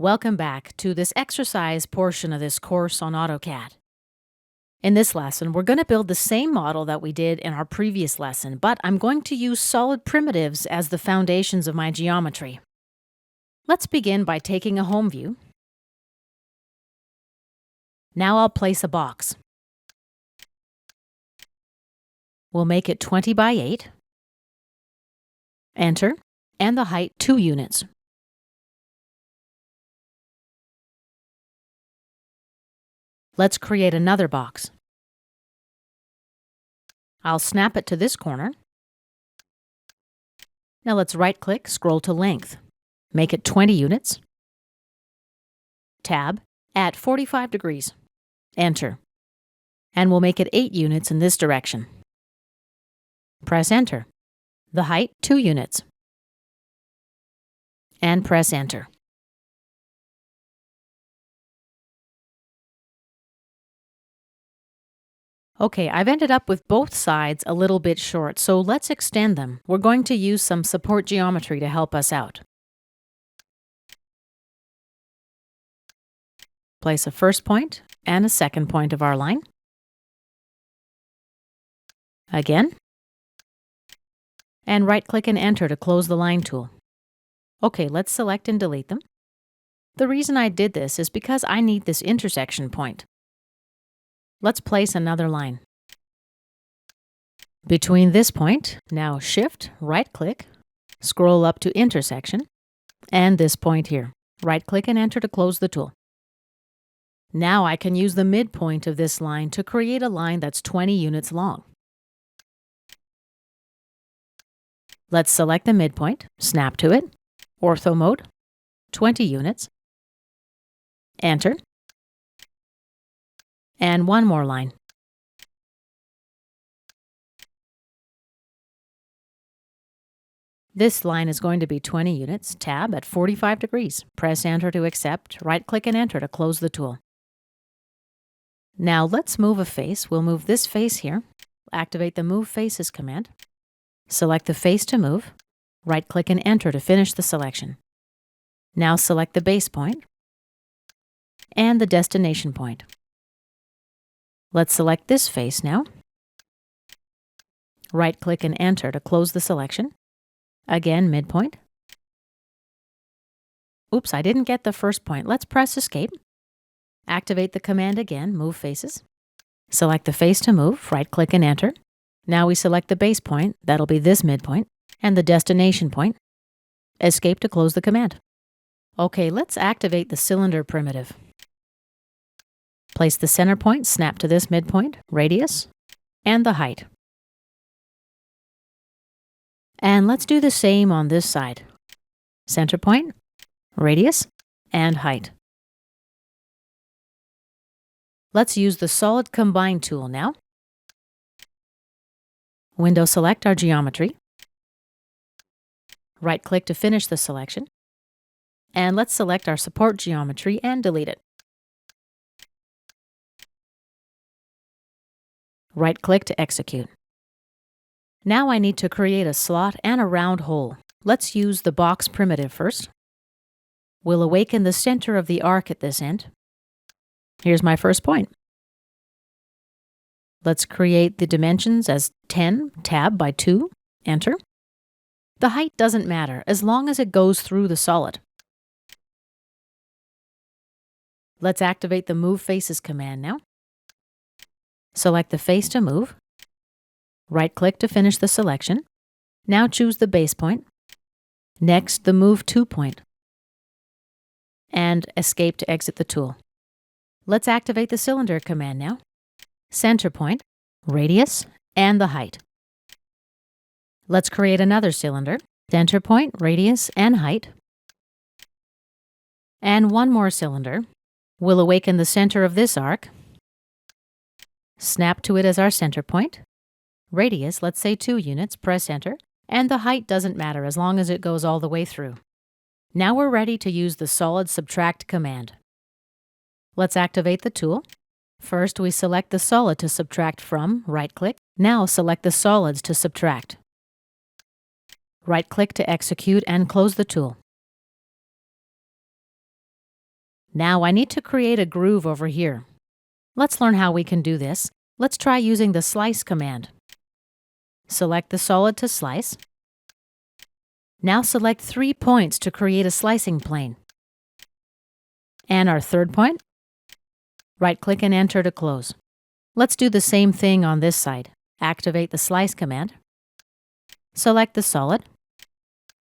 Welcome back to this exercise portion of this course on AutoCAD. In this lesson, we're going to build the same model that we did in our previous lesson, but I'm going to use solid primitives as the foundations of my geometry. Let's begin by taking a home view. Now I'll place a box. We'll make it 20 by 8. Enter, and the height 2 units. Let's create another box. I'll snap it to this corner. Now let's right-click, scroll to length. Make it 20 units. Tab, at 45 degrees. Enter. And we'll make it 8 units in this direction. Press Enter. The height, 2 units. And press Enter. Okay, I've ended up with both sides a little bit short, so let's extend them. We're going to use some support geometry to help us out. Place a first point and a second point of our line. Again. And right-click and Enter to close the line tool. Okay, let's select and delete them. The reason I did this is because I need this intersection point. Let's place another line. Between this point, now Shift, right-click, scroll up to Intersection, and this point here. Right-click and Enter to close the tool. Now I can use the midpoint of this line to create a line that's 20 units long. Let's select the midpoint, snap to it, Ortho mode, 20 units, Enter, and one more line. This line is going to be 20 units, tab at 45 degrees. Press Enter to accept, right-click and Enter to close the tool. Now let's move a face. We'll move this face here. Activate the Move Faces command. Select the face to move. Right-click and Enter to finish the selection. Now select the base point and the destination point. Let's select this face now. Right-click and Enter to close the selection. Again, midpoint. Oops, I didn't get the first point. Let's press Escape. Activate the command again, Move Faces. Select the face to move, right-click and Enter. Now we select the base point, that'll be this midpoint, and the destination point. Escape to close the command. Okay, let's activate the cylinder primitive. Place the center point, snap to this midpoint, radius, and the height. And let's do the same on this side. Center point, radius, and height. Let's use the Solid Combine tool now. Window select our geometry. Right-click to finish the selection. And let's select our support geometry and delete it. Right-click to execute. Now I need to create a slot and a round hole. Let's use the box primitive first. We'll awaken the center of the arc at this end. Here's my first point. Let's create the dimensions as 10, tab by 2, Enter. The height doesn't matter as long as it goes through the solid. Let's activate the Move Faces command now. Select the face to move. Right-click to finish the selection. Now choose the base point. Next, the Move To point. And Escape to exit the tool. Let's activate the cylinder command now. Center point, radius, and the height. Let's create another cylinder. Center point, radius, and height. And one more cylinder. We'll awaken the center of this arc. Snap to it as our center point. Radius, let's say 2 units, press Enter, and the height doesn't matter as long as it goes all the way through. Now we're ready to use the Solid Subtract command. Let's activate the tool. First, we select the solid to subtract from, right-click. Now select the solids to subtract. Right-click to execute and close the tool. Now I need to create a groove over here. Let's learn how we can do this. Let's try using the slice command. Select the solid to slice. Now select 3 points to create a slicing plane. And our third point, right-click and enter to close. Let's do the same thing on this side. Activate the slice command. Select the solid.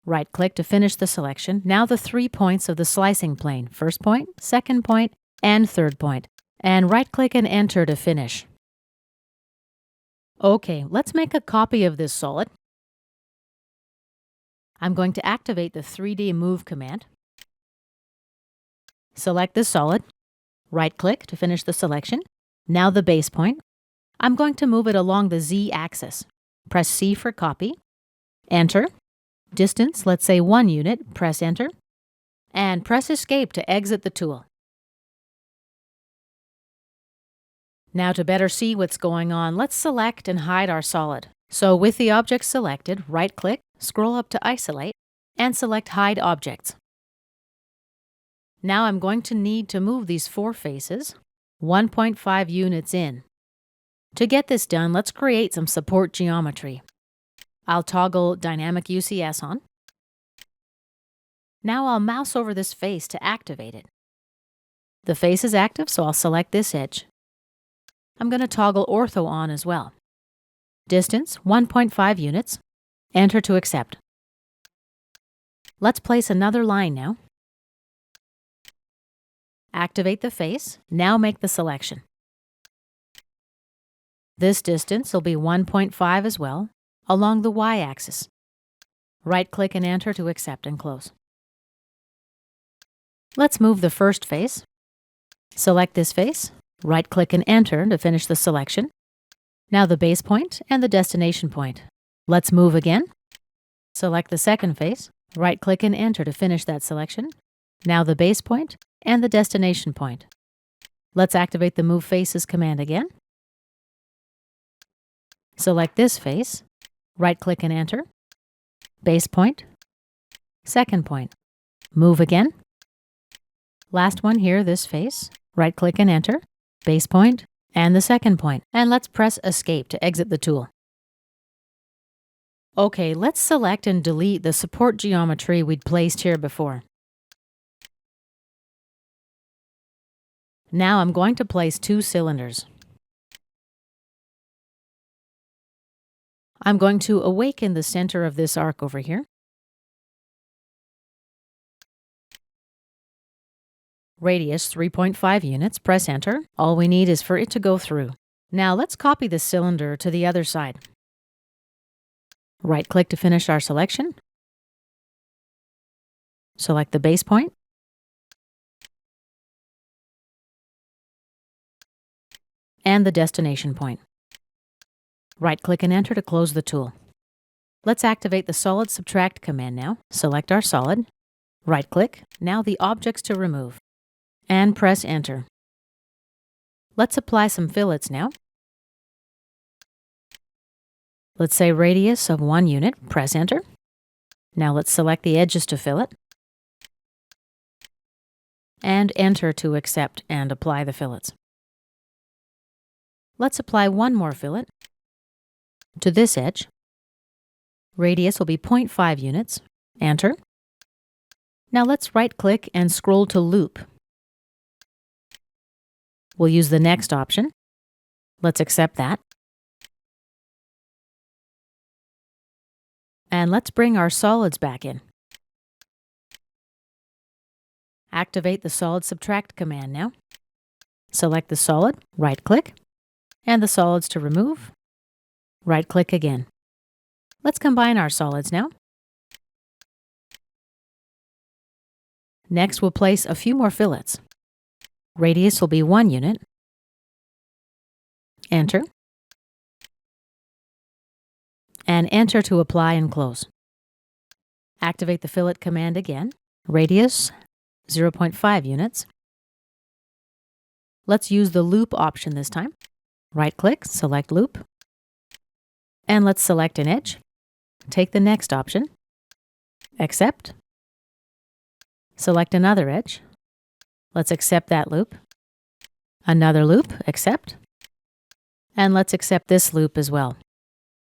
Right-click to finish the selection. Now the 3 points of the slicing plane, first point, second point, and third point. And right-click and enter to finish. Okay, let's make a copy of this solid. I'm going to activate the 3D Move command. Select the solid. Right-click to finish the selection. Now the base point. I'm going to move it along the Z-axis. Press C for copy. Enter. Distance, let's say 1 unit. Press Enter. And press Escape to exit the tool. Now to better see what's going on, let's select and hide our solid. So with the object selected, right-click, scroll up to Isolate, and select Hide Objects. Now I'm going to need to move these 4 faces 1.5 units in. To get this done, let's create some support geometry. I'll toggle Dynamic UCS on. Now I'll mouse over this face to activate it. The face is active, so I'll select this edge. I'm going to toggle Ortho on as well. Distance, 1.5 units. Enter to accept. Let's place another line now. Activate the face. Now make the selection. This distance will be 1.5 as well, along the Y-axis. Right-click and enter to accept and close. Let's move the first face. Select this face. Right-click and enter to finish the selection. Now the base point and the destination point. Let's move again. Select the second face. Right-click and enter to finish that selection. Now the base point and the destination point. Let's activate the Move Faces command again. Select this face. Right-click and enter. Base point. Second point. Move again. Last one here, this face. Right-click and enter. Base point and the second point. And let's press Escape to exit the tool. Okay, let's select and delete the support geometry we'd placed here before. Now I'm going to place 2 cylinders. I'm going to awaken the center of this arc over here. Radius 3.5 units, press Enter. All we need is for it to go through. Now let's copy the cylinder to the other side. Right-click to finish our selection. Select the base point. And the destination point. Right-click and enter to close the tool. Let's activate the Solid Subtract command now. Select our solid. Right-click. Now the objects to remove. And press Enter. Let's apply some fillets now. Let's say radius of 1 unit. Press Enter. Now let's select the edges to fillet. And Enter to accept and apply the fillets. Let's apply 1 more fillet to this edge. Radius will be 0.5 units. Enter. Now let's right-click and scroll to Loop. We'll use the next option. Let's accept that. And let's bring our solids back in. Activate the Solid Subtract command now. Select the solid, right-click, and the solids to remove. Right-click again. Let's combine our solids now. Next, we'll place a few more fillets. Radius will be 1 unit. Enter. And Enter to apply and close. Activate the fillet command again. Radius 0.5 units. Let's use the loop option this time. Right-click, select loop. And let's select an edge. Take the next option. Accept. Select another edge. Let's accept that loop. Another loop, accept. And let's accept this loop as well.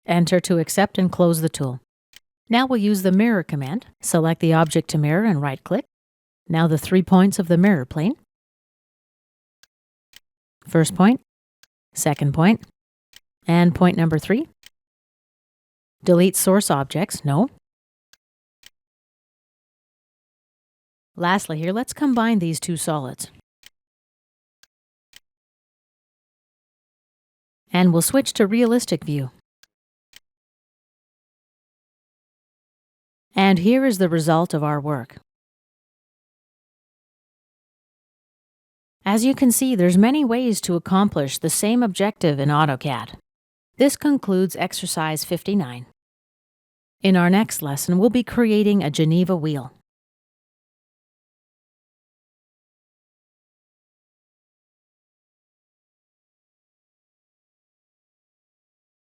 Enter to accept and close the tool. Now we'll use the mirror command. Select the object to mirror and right-click. Now the 3 points of the mirror plane. First point, second point, and point number 3. Delete source objects, no. Lastly here, let's combine these two solids. And we'll switch to realistic view. And here is the result of our work. As you can see, there's many ways to accomplish the same objective in AutoCAD. This concludes exercise 59. In our next lesson, we'll be creating a Geneva wheel.